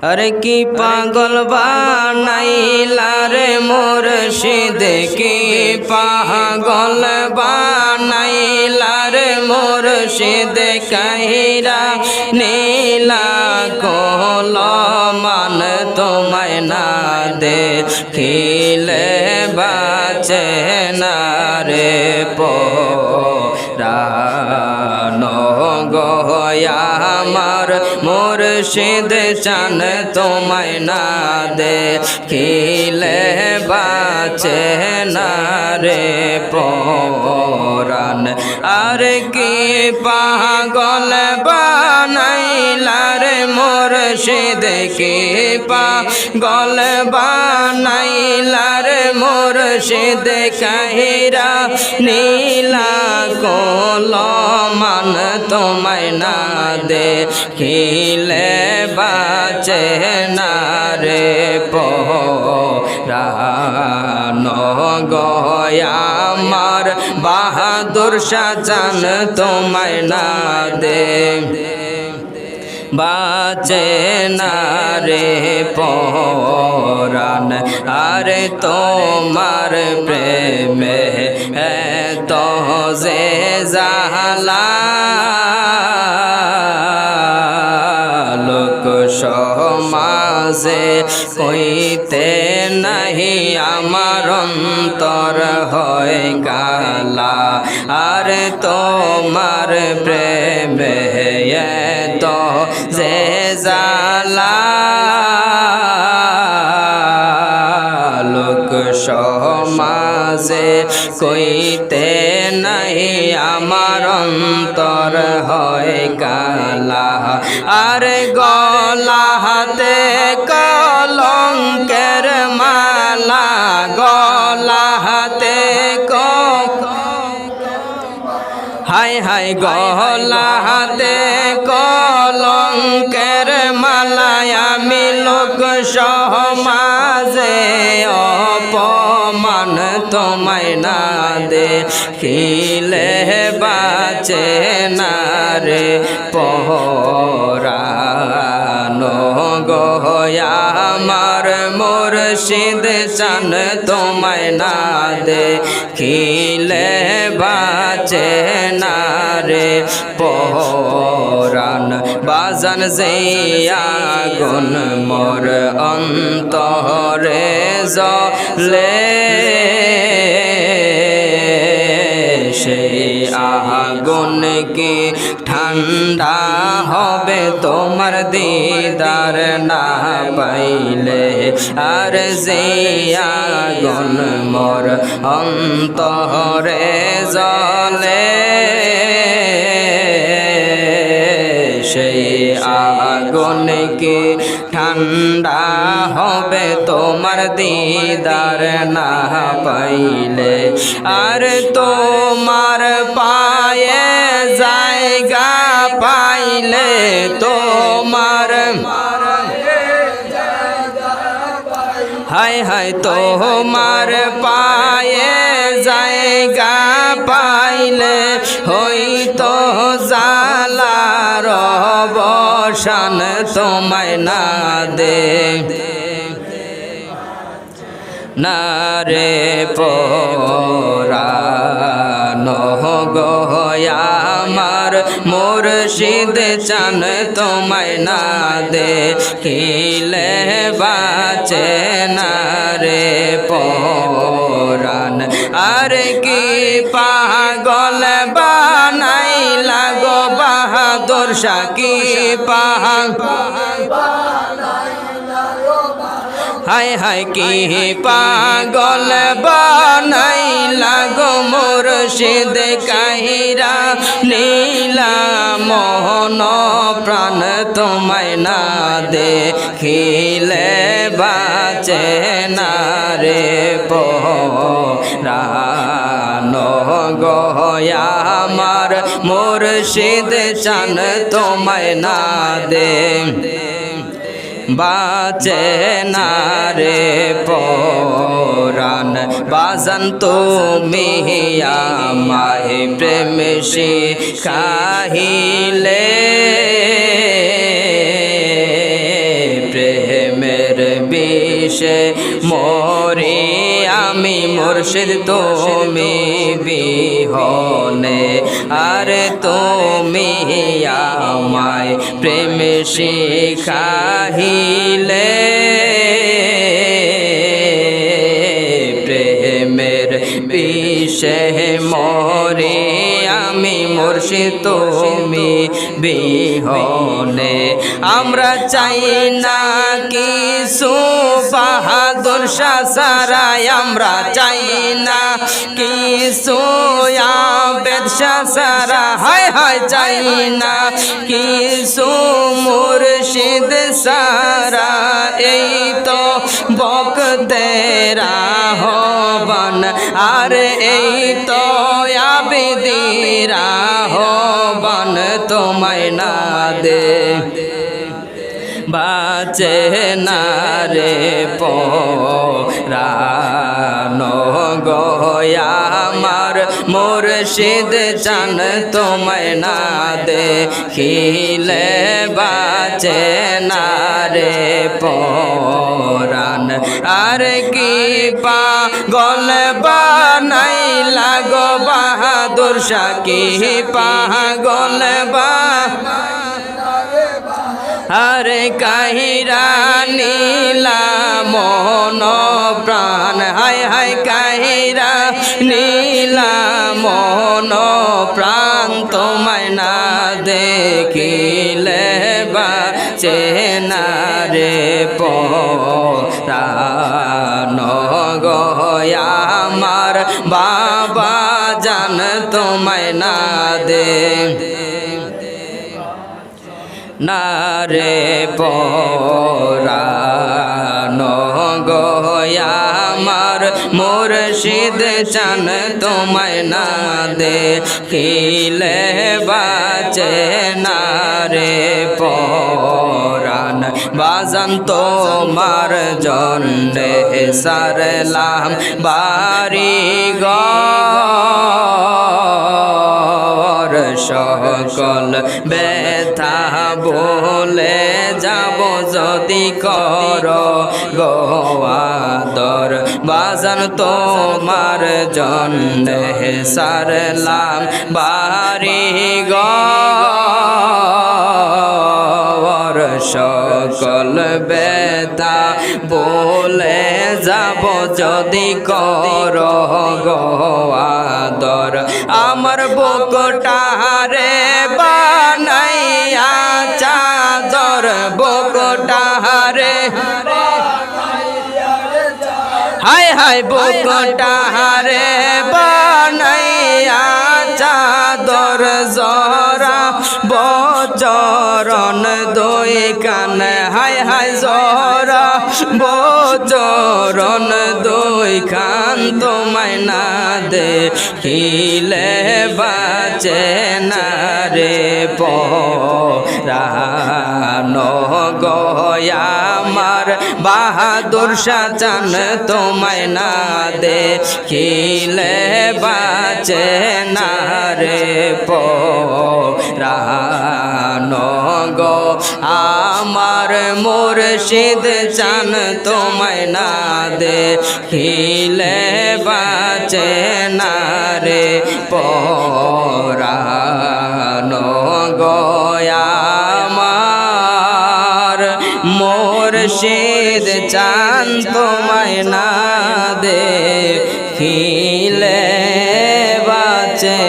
अरे की पागल बानाइला रे मुर्शिद की पागल बानाइला रे मुर्शिद कहिरा नीला कोल मान तुम्हें ना दे खिले बाचे ना रे पोरानो गोया मार मुर्शिद चान तुम्हें ना दे खिले बाचे ना रे पोरान अरे की पागल बानाइला रे मुर्शिद की पागल बानाइला रे मुर्शिद कहिरा नीला कोल मान तुम्हें ना दे खिले बाचे ना रे पोरानो गोया मार बहादुर शाह जान तुम्हें ना दे बाचे ना रे पोरान अरे तुम्हार प्रेम है तो जे जाला लोक समाजे কইতে নাহি আমার অন্তর হয় কালা আরে তোমার প্রেমে তো যে জালা লোক সমাজে কইতে নাহি আমার অন্তর হয় কালা আরে গলা হাতে কলঙ্কের মালা গলা হাতে হাই হাই গলা হাতে কলঙ্কের মালায় আমি লোক সমাজে অপমান তোমায় না দে খিলে বাঁচে না রে পোরানো গোয়া আমার মুর্শিদ চান তোমায় না দে খিলে বাঁচে না রে পোরান বাজান যেয়া গুণ মোর অন্তরে জ্বলে সেই আগুন কি ঠান্ডা হবে তোমার দিদার না পাইলে আর যে আগুন মোর অন্তরে জ্বলে সেই আগুন কি ঠান্ডা হবে তোমার দিদার না পাইলে আর তোমার পায়ে জায়গা পাইলে তোমার হায় হায় তোমার পায়ে জায়গা পাইলে হইতো জালার অবসান তোমায় না দে না রে পোরানো গোয়া আমার মুর্শিদ চান তোমায় না দে খিলে বাঁচে না রে পোরান আরে কি পাগল বানাইলা গো বাহাদুর শাহ কি হায় হায় কি পাগল বানাইলা গো মুর্শিদ কাহিরা নীলা মোহন প্রাণ তোমায় না দে খিলে বাঁচে না রে পোরানো গোয়া আমার মুর্শিদ চান তোমায় না দে বাঁচে না রে পরাণ বাজান তুমি আমায় প্রেম শিখাইলে প্রেম বিষে মরি আমি মুর্শিদ তুমি বিহনে আর তুমি আমায় প্রেম শিখাইলে প্রেমের বিষে মরি আমি মুর্শিদ তুমি বিহনে আমরা চাই না কিছু বাহাদুর শাহ সারাই আমরা চাই না কিছু আবেদ শাহ সারা হায় হায় চাই না কিছু মুর্শিদ সারা এই তো বক্তেরা হবন আর এই তো আবিদিরা হবন তোমায় না দে বাঁচে না রে পরাণ গয়া আমার মুর্শিদ চান তোমায় না দেখিলে বাঁচে না রে পরাণ আর কি পাগল বানাইলা গো বাহাদুর শাহ কি পাগল আরে কাহিরা নীলা মন প্রাণ হায় হায় কাহিরা নীলা মন প্রাণ তোমায় না দেখিলে বাঁচে না রে পরাণ গয়া আমার বাবা জান তোমায় না দে না রে পরাণ গয়া আমার মুর্শিদ চান তোমায় না দেখিলে বাঁচে না রে পরাণ বাজান তোমার জন্যে সারলাম বাড়ি ঘর সকল ব্যথা বলে যাব যদি কর গোয়াদর বাজান তোমার জন্যে সারলাম বাড়ি ঘর সকল ব্যথা বলে যাব যদি কর গোয়াদর আমার বুকটা রে বানাইয়া চাদর বুকটা রে হায় হায় বুকটা রে বানাইয়া চাদর জরা বচরণ দুই কান হায় হায় জরা বচরণ দুই কান তোমায় না দেখিলে বাঁচে না রে পরাণ গয়া আমার বাহাদুর শাহ চান তোমায় না দেখিলে বাঁচে না রে পরাণ গো আমার মুর্শিদ চান তোমায় না দেখিলে বাঁচে না রে পরাণ গয়া আমার মুর্শিদ চান তোমায় না দেখিলে বাঁচে